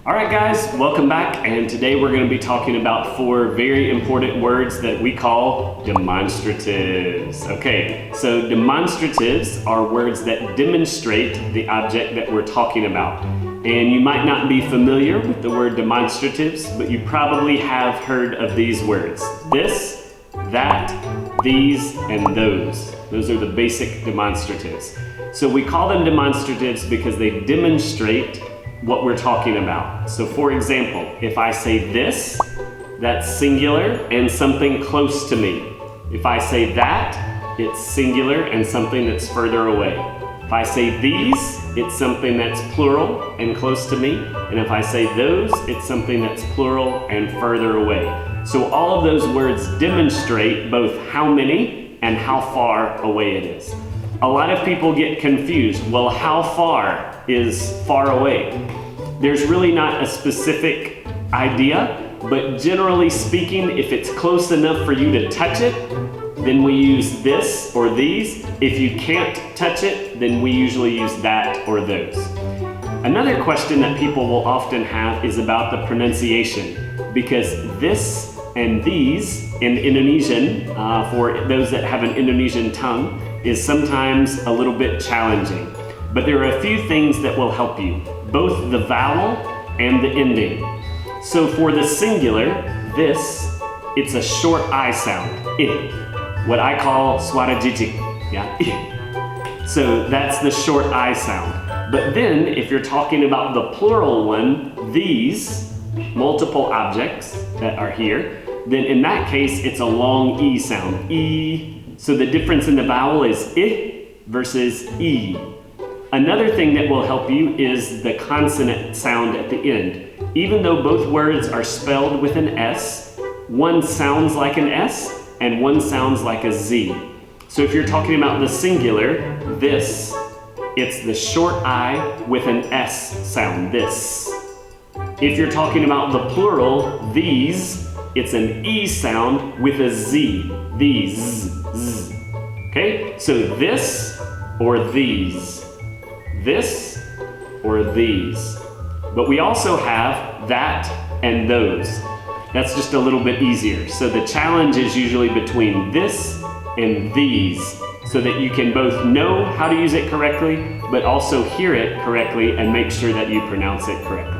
All right, guys, welcome back. And today we're going to be talking about 4 very important words that we call demonstratives. Okay, so demonstratives are words that demonstrate the object that we're talking about. And you might not be familiar with the word demonstratives, but you probably have heard of these words. This, that, these, and those. Those are the basic demonstratives. So we call them demonstratives because they demonstrate what we're talking about. So for example, if I say this, that's singular and something close to me. If I say that, it's singular and something that's further away. If I say these, it's something that's plural and close to me. And if I say those, it's something that's plural and further away. So all of those words demonstrate both how many and how far away it is. A lot of people get confused. Well, how far is far away? There's really not a specific idea, but generally speaking, if it's close enough for you to touch it, then we use this or these. If you can't touch it, then we usually use that or those. Another question that people will often have is about the pronunciation, because this and these in Indonesian, for those that have an Indonesian tongue, is sometimes a little bit challenging. But there are a few things that will help you, both the vowel and the ending. So for the singular, this, it's a short I sound, I, what I call suara jijik, yeah, I. So that's the short I sound. But then if you're talking about the plural one, these, multiple objects that are here, then in that case, it's a long E sound, E. So the difference in the vowel is I versus E. Another thing that will help you is the consonant sound at the end. Even though both words are spelled with an S, one sounds like an S and one sounds like a Z. So if you're talking about the singular, this, it's the short I with an S sound, this. If you're talking about the plural, these, it's an E sound with a Z, these, z. Okay, so this or these, this or these. But we also have that and those. That's just a little bit easier. So the challenge is usually between this and these, so that you can both know how to use it correctly, but also hear it correctly and make sure that you pronounce it correctly.